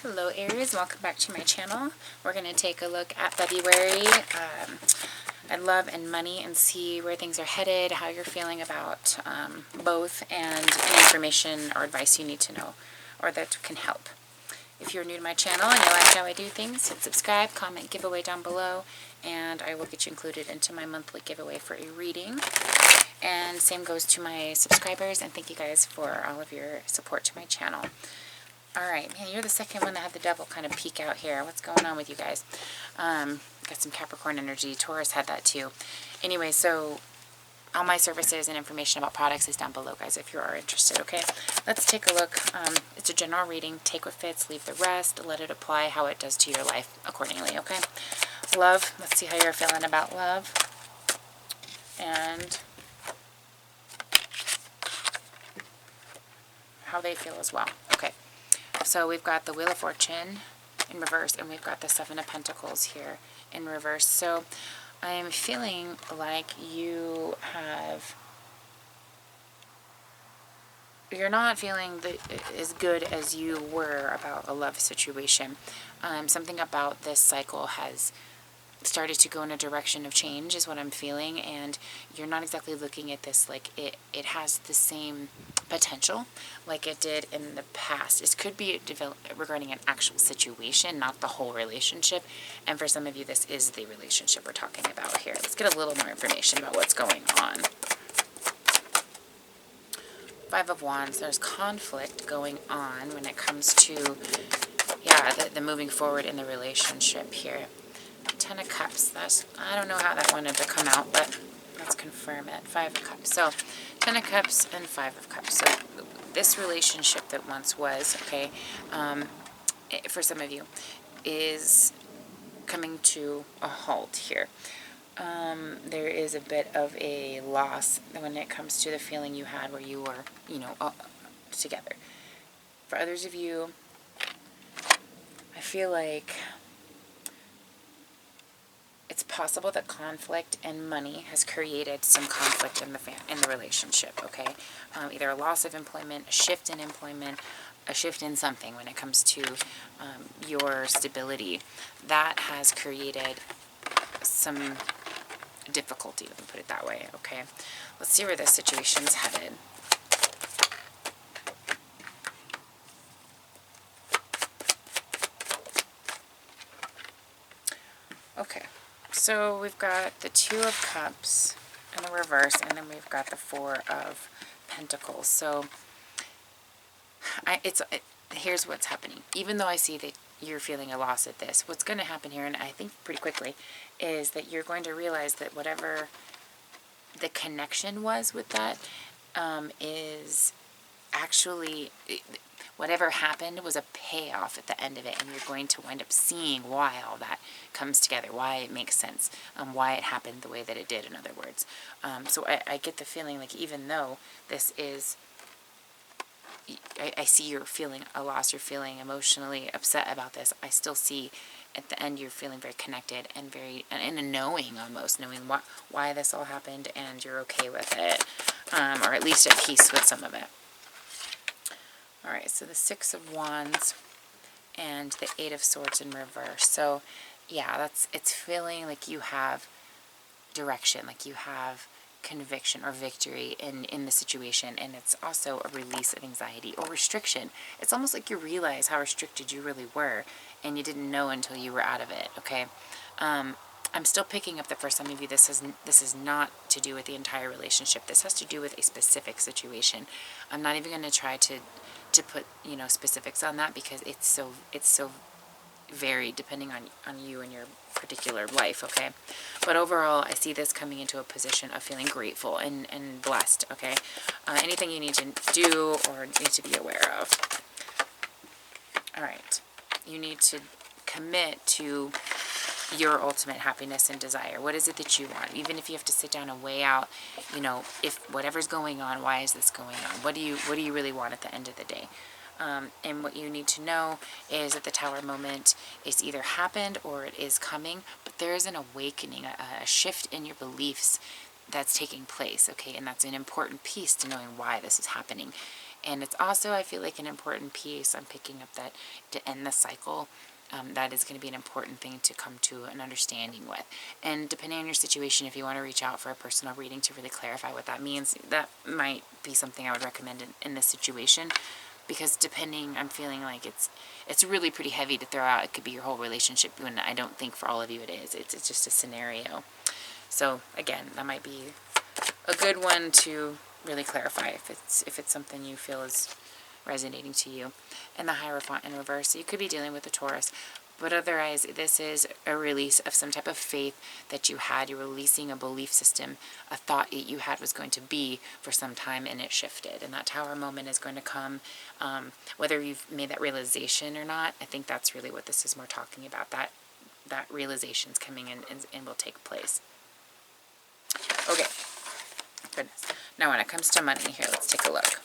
Hello Aries, welcome back to my channel. We're going to take a look at February, at love and money, and see where things are headed, how you're feeling about both, and any information or advice you need to know or that can help. If you're new to my channel and you like how I do things, hit subscribe, comment, giveaway down below, and I will get you included into my monthly giveaway for a reading. And same goes to my subscribers, and thank you guys for all of your support to my channel. Alright, man, you're the second one that had the devil kind of peek out here. What's going on with you guys? Got some Capricorn energy. Taurus had that too. Anyway, so all my services and information about products is down below, guys, if you are interested, okay? Let's take a look. It's a general reading. Take what fits, leave the rest. Let it apply how it does to your life accordingly, okay? Love. Let's see how you're feeling about love. And how they feel as well. Okay. So we've got the Wheel of Fortune in reverse, and we've got the Seven of Pentacles here in reverse. So I'm feeling like you're not feeling as good as you were about a love situation. Something about this cycle has started to go in a direction of change is what I'm feeling, and you're not exactly looking at this like it has the same potential like it did in the past. This could be regarding an actual situation, not the whole relationship, and for some of you this is the relationship we're talking about here. Let's get a little more information about what's going on. Five of Wands. There's conflict going on when it comes to the moving forward in the relationship here. Ten of Cups. I don't know how that wanted to come out, but let's confirm it. Five of Cups. So, Ten of Cups and Five of Cups. So, this relationship that once was, okay, for some of you, is coming to a halt here. There is a bit of a loss when it comes to the feeling you had where you were, together. For others of you, I feel like it's possible that conflict and money has created some conflict in the relationship, okay? Either a loss of employment, a shift in employment, a shift in something when it comes to your stability. That has created some difficulty, let me put it that way, okay? Let's see where this situation's headed. Okay. So we've got the Two of Cups in the reverse, and then we've got the Four of Pentacles. So here's what's happening. Even though I see that you're feeling a loss at this, what's going to happen here, and I think pretty quickly, is that you're going to realize that whatever the connection was with that is actually... whatever happened was a payoff at the end of it, and you're going to wind up seeing why all that comes together, why it makes sense, why it happened the way that it did, in other words. So I get the feeling like even though this is, I see you're feeling a loss, you're feeling emotionally upset about this, I still see at the end you're feeling very connected and very, and a knowing almost, knowing why this all happened, and you're okay with it, or at least at peace with some of it. Alright, so the Six of Wands and the Eight of Swords in reverse. So, yeah, it's feeling like you have direction, like you have conviction or victory in the situation, and it's also a release of anxiety or restriction. It's almost like you realize how restricted you really were, and you didn't know until you were out of it, okay? I'm still picking up that for some of you this is not to do with the entire relationship. This has to do with a specific situation. I'm not even going to try to put, specifics on that, because it's so varied depending on you and your particular life, okay? But overall, I see this coming into a position of feeling grateful and blessed, okay? Anything you need to do or need to be aware of. Alright. You need to commit to your ultimate happiness and desire. What is it that you want? Even if you have to sit down and weigh out, if whatever's going on, why is this going on? What do you really want at the end of the day? And what you need to know is that the Tower moment is either happened or it is coming, but there is an awakening, a shift in your beliefs that's taking place, okay? And that's an important piece to knowing why this is happening. And it's also, I feel like, an important piece. I'm picking up that to end the cycle, that is going to be an important thing to come to an understanding with. And depending on your situation, if you want to reach out for a personal reading to really clarify what that means, that might be something I would recommend in this situation. Because depending, I'm feeling like it's really pretty heavy to throw out. It could be your whole relationship, when I don't think for all of you it is. It's just a scenario. So again, that might be a good one to really clarify if it's something you feel is resonating to you. And the Hierophant in reverse, so you could be dealing with a Taurus, but otherwise this is a release of some type of faith that you had. You're releasing a belief system, a thought that you had was going to be for some time, and it shifted. And that Tower moment is going to come, whether you've made that realization or not. I think that's really what this is more talking about, that realization's coming in and will take place. Okay, goodness. Now when it comes to money here, let's take a look.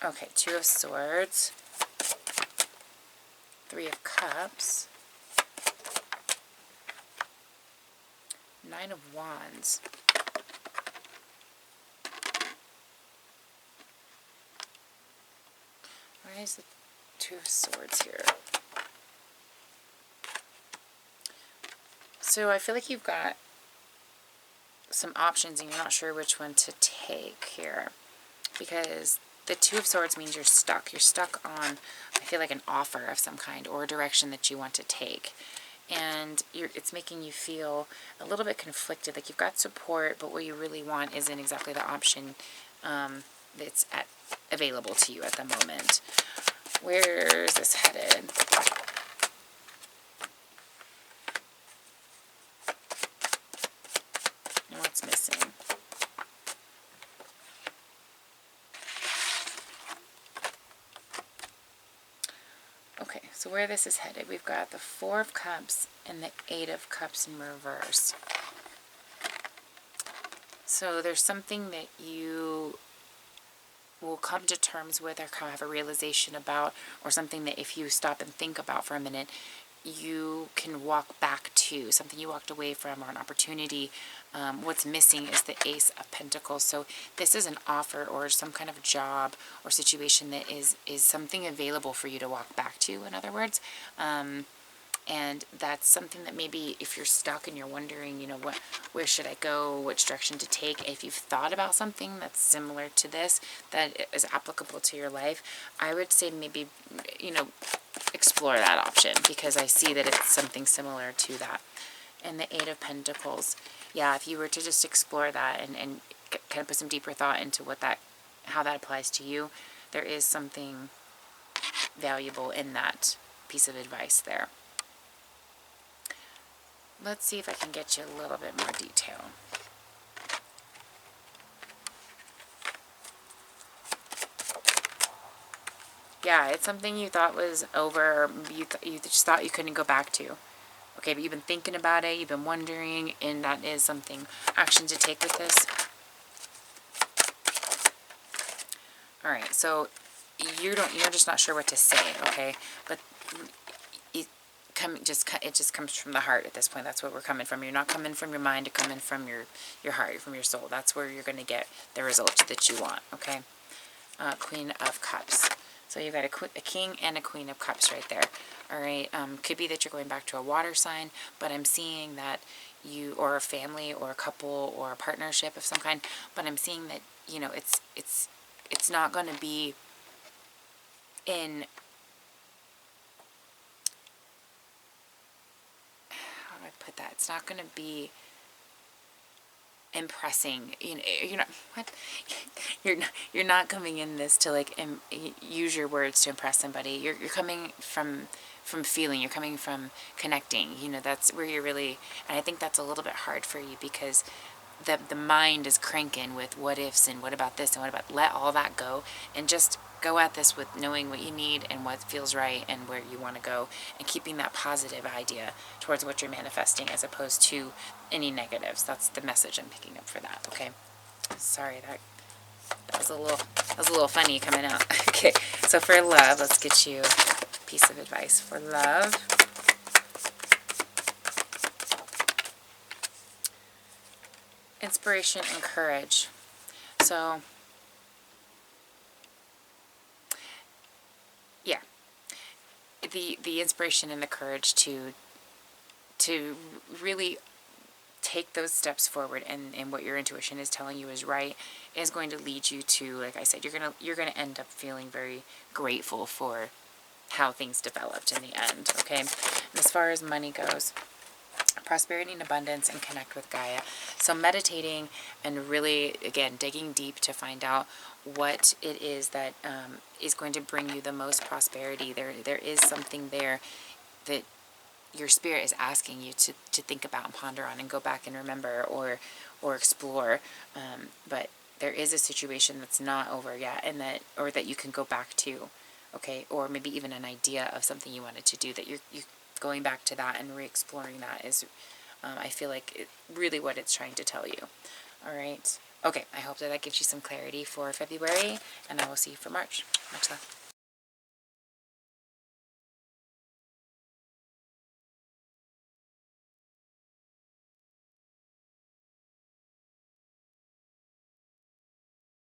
Okay, 2 of Swords, 3 of Cups, 9 of Wands, why is the 2 of Swords here? So I feel like you've got some options and you're not sure which one to take here, because the 2 of Swords means you're stuck. You're stuck on, I feel like, an offer of some kind or a direction that you want to take. And it's making you feel a little bit conflicted. Like you've got support, but what you really want isn't exactly the option that's available to you at the moment. Where is this headed? What's missing? Okay, so where this is headed, we've got the 4 of Cups and the 8 of Cups in reverse. So there's something that you will come to terms with or have a realization about, or something that if you stop and think about for a minute, you can walk back to, something you walked away from, or an opportunity. What's missing is the Ace of Pentacles. So this is an offer or some kind of job or situation that is something available for you to walk back to, in other words. And that's something that maybe if you're stuck and you're wondering, where should I go, which direction to take, if you've thought about something that's similar to this, that is applicable to your life, I would say maybe, explore that option, because I see that it's something similar to that. And the 8 of Pentacles, yeah, if you were to just explore that and kind of put some deeper thought into how that applies to you, there is something valuable in that piece of advice there. Let's see if I can get you a little bit more detail. Yeah, it's something you thought was over, you just thought you couldn't go back to. Okay, but you've been thinking about it, you've been wondering, and that is something, action to take with this. Alright, so you're just not sure what to say, okay? But it just comes from the heart at this point. That's where we're coming from. You're not coming from your mind, you're coming from your heart, from your soul. That's where you're going to get the results that you want, okay? Queen of Cups. So you've got a King and a Queen of Cups right there. All right, could be that you're going back to a water sign, but I'm seeing that you, or a family, or a couple, or a partnership of some kind. But I'm seeing that it's not going to be in, how do I put that? It's not going to be impressing. You're not, what? You're not coming in this to use your words to impress somebody. You're coming from feeling. You're coming from connecting. That's where you're really, and I think that's a little bit hard for you, because the mind is cranking with what ifs and what about this and what about, let all that go and just go at this with knowing what you need and what feels right and where you want to go, and keeping that positive idea towards what you're manifesting as opposed to any negatives. That's the message I'm picking up for that. Okay, sorry, that was a little funny coming out. Okay, so for love, let's get you a piece of advice for love. Inspiration and courage. So the inspiration and the courage to really take those steps forward, and what your intuition is telling you is right, is going to lead you to, like I said, you're gonna end up feeling very grateful for how things developed in the end. Okay, and as far as money goes, prosperity and abundance, and connect with Gaia. So meditating and really, again, digging deep to find out what it is that is going to bring you the most prosperity. There is something there that your spirit is asking you to think about and ponder on and go back and remember or explore. But there is a situation that's not over yet, and that you can go back to, okay? Or maybe even an idea of something you wanted to do, that you're going back to that and re-exploring that is, I feel like, really what it's trying to tell you. All right. Okay, I hope that gives you some clarity for February, and I will see you for March. Much love.